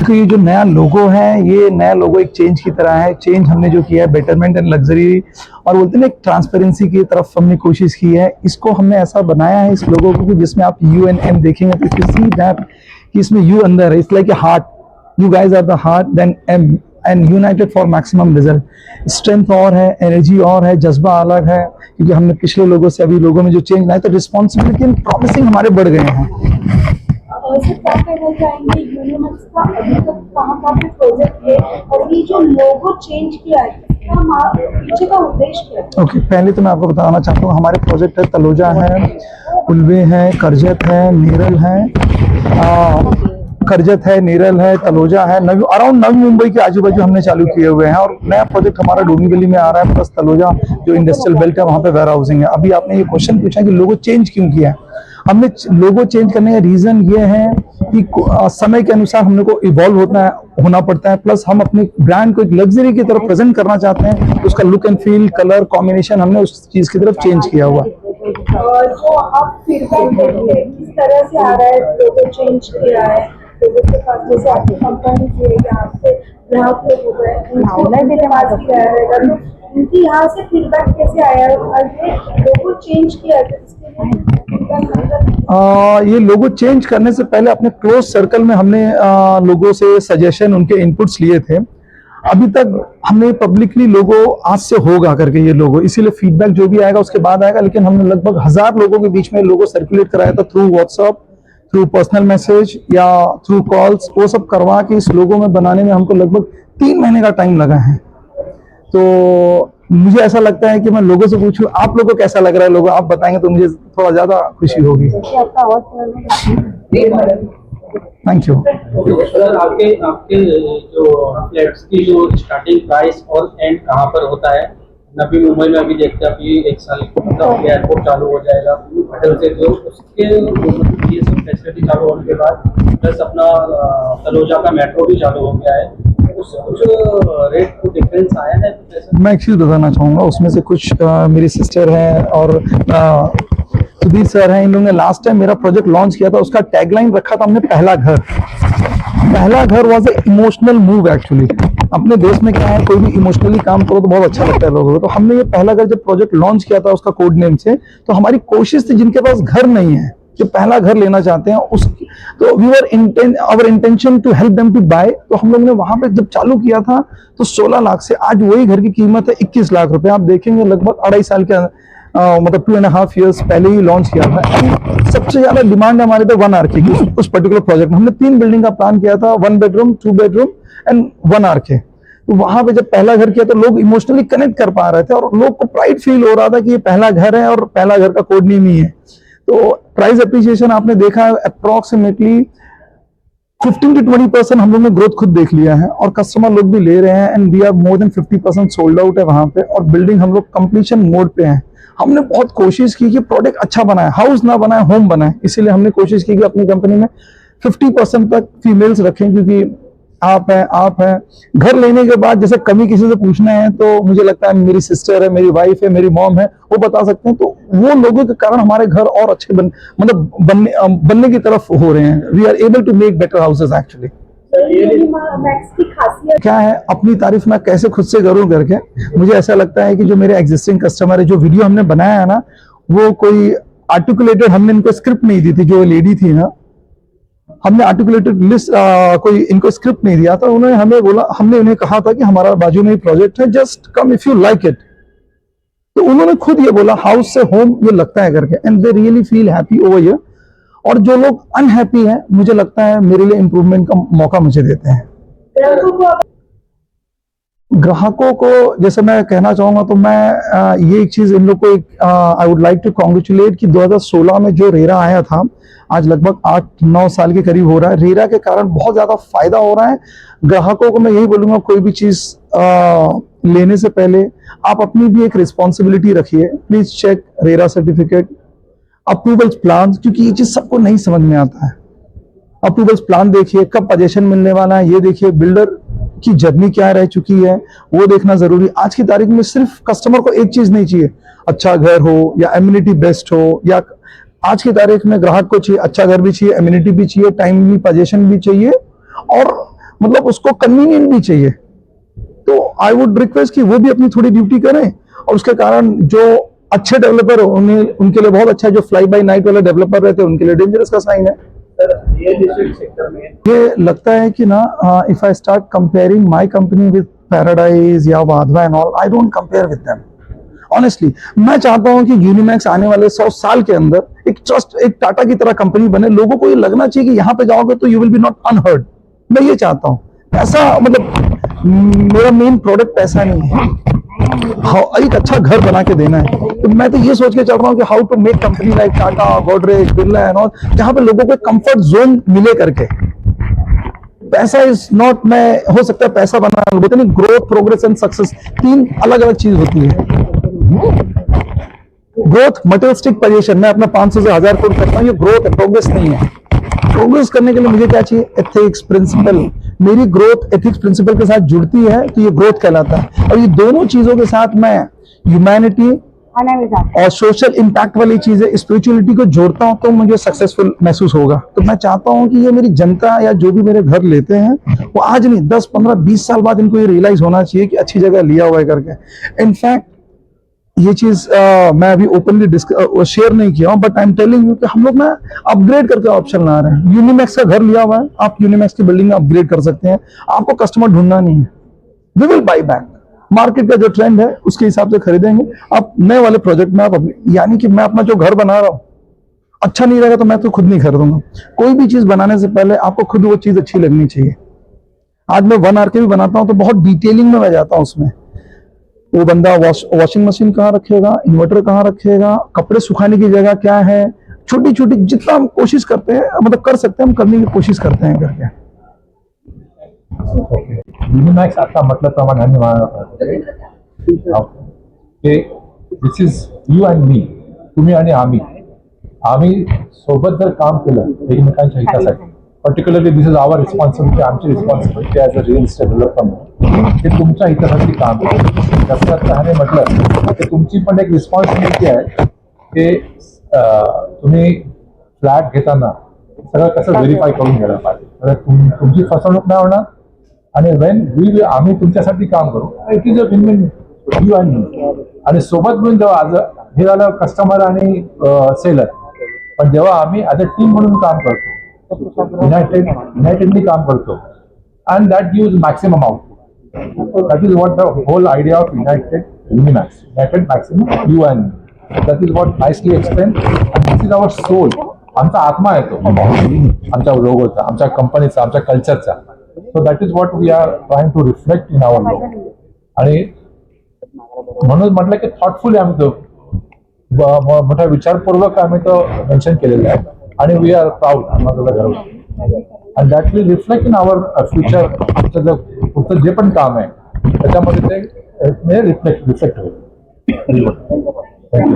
तो ये जो नया लोगो है, ये नया लोगो एक चेंज की तरह है। चेंज हमने जो किया है बेटरमेंट एंड लग्जरी और बोलते हैं ना एक ट्रांसपेरेंसी की तरफ हमने कोशिश की है। इसको हमने ऐसा बनाया है इस लोगो को कि जिसमें आप UNM देखेंगे तो यू सी दैट कि इसमें यू अंदर है। It's like a heart, you guys are the heart, then M and united for maximum result. Strength और है, एनर्जी और है, जज्बा अलग है, क्योंकि हमने पिछले लोगों से अभी लोगों में जो चेंज लाए तो रिस्पॉन्सिबिलिटी एंड प्रॉमिसिंग हमारे बढ़ गए हैं। क्या कहना चाहेंगे यूनिमैक्स का अभी तक कहाँ पे प्रोजेक्ट है और ये जो लोगो चेंज किया है पीछे का उद्देश्य क्या है? ओके, पहले तो मैं आपको बताना चाहता हूँ हमारे प्रोजेक्ट है तलोजा है, उल्वे है, करजत है, नेरल है, करजत है, नेरल है, तलोजा है, अराउंड नवी मुंबई के आजू बाजू हमने चालू किए हुए हैं। और नया प्रोजेक्ट हमारा डोंगी गली में आ रहा है, प्लस तलोजा जो इंडस्ट्रियल बेल्ट है वहाँ पे वेयर हाउसिंग है। अभी आपने ये क्वेश्चन पूछा कि लोगो चेंज क्यों किया है। हमने लोगो चेंज करने का रीजन ये है कि समय के अनुसार हमने को इवॉल्व होना पड़ता है, प्लस हम अपनी ब्रांड को एक लग्जरी की तरफ प्रेजेंट करना चाहते हैं, तो उसका look and feel, colour combination हमने उस चीज की तरफ चेंज किया हुआ। जो आप फीडबैक देते हैं किस तरह से आ रहा है, लोगो चेंज किया है लोगों के पास, जैसे आपकी कंपनी की है यहाँ से ग्राहक लोग हो गए उनके पास भी आया रहेगा, तो उनकी यहाँ से फीडबैक कैसे आया है और लोगो चेंज किया है ये लोगो चेंज करने से पहले अपने क्लोज सर्कल में हमने लोगों से सजेशन, उनके इनपुट्स लिए थे। अभी तक हमने पब्लिकली लोगो आज से होगा करके ये लोगो, इसीलिए फीडबैक जो भी आएगा उसके बाद आएगा, लेकिन हमने लगभग 1000 लोगों के बीच में लोगो सर्कुलेट कराया था through WhatsApp, through personal message या थ्रू कॉल्स। वो सब करवा के इस लोगो में बनाने में हमको लगभग 3 महीने का टाइम लगा है। तो मुझे ऐसा लगता है कि मैं लोगों से पूछूं आप लोगों को कैसा लग रहा है लोगो, आप बताएंगे तो मुझे थोड़ा ज्यादा खुशी होगी। Thank you. सर आपके जो फ्लैट्स की जो स्टार्टिंग प्राइस और एंड कहाँ पर होता है? नवी मुंबई में अभी देखते हैं अभी 1 साल मतलब एयरपोर्ट चालू हो जाएगा होटल से, जो उसके ये सब फैसिलिटी चालू होने के बाद प्लस अपना तलोजा का मेट्रो भी चालू हो गया है, उससे कुछ रेट को डिफरेंस आया है? मैं एक चीज बताना चाहूंगा, उसमें से कुछ मेरी सिस्टर है और सुधीर सर हैं, इन लोगों ने लास्ट टाइम मेरा प्रोजेक्ट लॉन्च किया था, उसका टैगलाइन रखा था हमने पहला घर। पहला घर was a emotional move actually. अपने देश में क्या है, कोई भी इमोशनली काम करो तो बहुत अच्छा लगता है लोगों को। तो हमने ये पहला घर जब प्रोजेक्ट लॉन्च किया था उसका कोड नेम से, तो हमारी कोशिश थी जिनके पास घर नहीं है, जो पहला घर लेना चाहते हैं, उस तो we were our intention to help them to buy. तो हम लोग ने वहां पे जब चालू किया था तो 16 लाख से आज वही घर की कीमत है 21 लाख रुपए। आप देखेंगे लगभग 2.5 साल के मतलब 2.5 ईयर्स पहले ही लॉन्च किया था। सबसे ज्यादा डिमांड है हमारे पे 1 आरके की उस पर्टिकुलर प्रोजेक्ट में। हमने 3 बिल्डिंग का प्लान किया था, 1 बेडरूम, 2 बेडरूम एंड 1 आरके। तो वहां पे जब पहला घर किया तो लोग इमोशनली कनेक्ट कर पा रहे थे और लोग को प्राइड फील हो रहा था कि ये पहला घर है और पहला घर का कोड नेम ही है। तो प्राइस अप्रिसिएशन आपने देखा है अप्रोक्सीमेटली 15 to 20% हम लोग ने ग्रोथ खुद देख लिया है और कस्टमर लोग भी ले रहे हैं and we are more than 50% sold out है वहां पे। और बिल्डिंग हम लोग कंप्लीशन मोड पे हैं। हमने बहुत कोशिश की कि प्रोडक्ट अच्छा बनाए, हाउस ना बनाए, होम बनाए। इसीलिए हमने कोशिश की कि अपनी कंपनी में 50% तक फीमेल्स रखें, क्योंकि आप हैं घर लेने के बाद जैसे कमी किसी से पूछना है तो मुझे लगता है मेरी सिस्टर है, मेरी वाइफ है, मेरी मॉम है, वो बता सकते हैं। तो वो लोगों के कारण हमारे घर और अच्छे बनने की तरफ हो रहे हैं। We are able to make better houses actually. क्या है, अपनी तारीफ मैं कैसे खुद से करूं करके मुझे ऐसा लगता है कि जो मेरे एग्जिस्टिंग कस्टमर है, जो वीडियो हमने बनाया है ना, वो कोई आर्टिकुलेटेड, हमने इनको स्क्रिप्ट नहीं दी थी। जो लेडी थी ना, हमने आर्टिकुलेटेड लिस्ट कोई इनको स्क्रिप्ट नहीं दिया था। उन्होंने हमें बोला, हमने उन्हें कहा था कि हमारा बाजू में प्रोजेक्ट है, just come if you like it. तो उन्होंने खुद ये बोला हाउस से होम ये लगता है करके, and they really feel happy over here. और जो लोग अनहैप्पी हैं, मुझे लगता है मेरे लिए इंप्रूवमेंट का मौका मुझे देते हैं। ग्राहकों को जैसे मैं कहना चाहूंगा तो मैं ये एक चीज इन लोग को I would like to congratulate कि 2016 में जो रेरा आया था, आज लगभग 8-9 साल के करीब हो रहा है। रेरा के कारण बहुत ज्यादा फायदा हो रहा है। ग्राहकों को मैं यही बोलूंगा, कोई भी चीज लेने से पहले आप अपनी भी एक रिस्पॉन्सिबिलिटी रखिए। Please check RERA certificate, approvals plan, क्योंकि ये चीज सबको नहीं समझ में आता है। अप्रूवल्स प्लान देखिए, कब पोजीशन मिलने वाला है ये देखिए, बिल्डर की जर्नी क्या रह चुकी है वो देखना जरूरी। आज की तारीख में सिर्फ कस्टमर को एक चीज नहीं चाहिए, अच्छा घर हो या एमिनिटी बेस्ट हो, या आज की तारीख में ग्राहक को चाहिए अच्छा घर भी चाहिए, एमिनिटी भी चाहिए, टाइमली पोजीशन भी चाहिए और मतलब उसको कन्वीनियंट भी चाहिए। तो आई वुड रिक्वेस्ट कि वो भी अपनी थोड़ी ड्यूटी करें, और उसके कारण जो अच्छे डेवलपर हो उन्हें उनके लिए बहुत अच्छा है, जो फ्लाई बाय नाइट वाले डेवलपर रहते हैं उनके लिए डेंजरस का साइन है। सर रियल एस्टेट सेक्टर में ये लगता है कि ना, if I start comparing my company with Paradise या Wadhwa and all, I don't compare with them honestly. मैं चाहता हूं कि यूनिमैक्स आने वाले 100 साल के अंदर एक ट्रस्ट, एक टाटा की तरह कंपनी बने। लोगों को ये लगना चाहिए कि यहां पे जाओगे तो you will be not unheard. मैं ये चाहता हूं। ऐसा मतलब मेरा मेन प्रोडक्ट पैसा नहीं है, एक अच्छा घर बना के देना है। तो मैं तो ये सोच के चल रहा हूँ कि how to make company like Tata, Godrej, Birla and all, जहां पे लोगों को कंफर्ट जोन मिले करके। पैसा इज नॉट, मैं हो सकता है पैसा बना, बोलते नहीं ग्रोथ, प्रोग्रेस एंड सक्सेस, 3 अलग अलग चीज होती है। ग्रोथ मटेरियलिस्टिक पोजीशन, मैं अपना 500 से 1000 करोड़ करता हूँ, ये ग्रोथ है, प्रोग्रेस नहीं है। प्रोग्रेस करने के लिए मुझे क्या चाहिए? Ethics, principle. मेरी ग्रोथ एथिक्स प्रिंसिपल के साथ जुड़ती है तो ये ग्रोथ कहलाता है। और ये दोनों चीजों के साथ मैं ह्यूमैनिटी और सोशल इंपैक्ट वाली चीजें, स्पिरिचुअलिटी को जोड़ता हूं तो मुझे सक्सेसफुल महसूस होगा। तो मैं चाहता हूं कि ये मेरी जनता या जो भी मेरे घर लेते हैं वो आज नहीं, 10, 15, 20 साल बाद इनको ये रियलाइज होना चाहिए कि अच्छी जगह लिया हुआ है करके। इनफैक्ट ये चीज मैं अभी ओपनली शेयर नहीं किया हूं, but I am telling you कि हम लोग ना अपग्रेड करके ऑप्शन ला रहे हैं। यूनिमैक्स का घर लिया हुआ है, आप यूनिमैक्स की बिल्डिंग में अपग्रेड कर सकते हैं। आपको कस्टमर ढूंढना नहीं है, we will buy back. Market का जो ट्रेंड है उसके हिसाब से खरीदेंगे। आप नए वाले प्रोजेक्ट में आप यानी कि मैं अपना जो घर बना रहा हूं अच्छा नहीं रहेगा तो मैं तो खुद नहीं खरीदूंगा। कोई भी चीज बनाने से पहले आपको खुद वो चीज अच्छी लगनी चाहिए। आज मैं 1 आर के भी बनाता हूं तो बहुत डिटेलिंग में मैं जाता हूं उसमें। वो बंदा वॉशिंग मशीन कहाँ रखेगा, इन्वर्टर कहाँ रखेगा, कपड़े सुखाने की जगह क्या है, छोटी छोटी जितना हम कोशिश करते हैं, मतलब कर सकते हैं, हम करने की कोशिश करते हैं करके। यूनिमॅक्स आता म्हटल्याप्रमाणे this is you and me, तुम्ही आणि आम्ही सोबत जर काम केलं एकमेकांच्या हितासाठी, particularly this is our responsibility, आमची responsibility as a real estate developer ते तुमच्या हितासाठी काम करतो। जसं तहाने म्हटलं की तुमची पण एक रिस्पॉन्सिबिलिटी आहे की तुम्ही फ्लॅट घेताना सगळं कसं व्हेरीफाय करून घ्यायला पाहिजे, तुमची फसवणूक नाही होणार। आणि वेन आम्ही तुमच्यासाठी काम करू, it is a win win, you and me. आणि सोबत मिळून जेव्हा हे झालं कस्टमर आणि सेलर, पण जेव्हा आम्ही ॲज अ टीम म्हणून काम करतो, युनाइटेडली काम करतो, and that gives maximum output. That is what the whole idea of Unimax, united maximum, you and me. That is what nicely explain, and this is our soul, आमचा आत्मा येतो आमच्या लोगोचा, आमच्या कंपनीचा, आमच्या कल्चरचा। So that is what we are trying to reflect in our logo. आणि म्हणून म्हटलं की थॉटफुली आम्ही तो मोठा विचारपूर्वक आम्ही तो मेन्शन केलेला आहे, आणि वी आर प्राऊड आम्हाला गर्व, and that will reflect in our future. आमचं जर पुढचं जे पण काम आहे त्याच्यामध्ये ते रिफ्लेक्ट होईल। थँक्यू।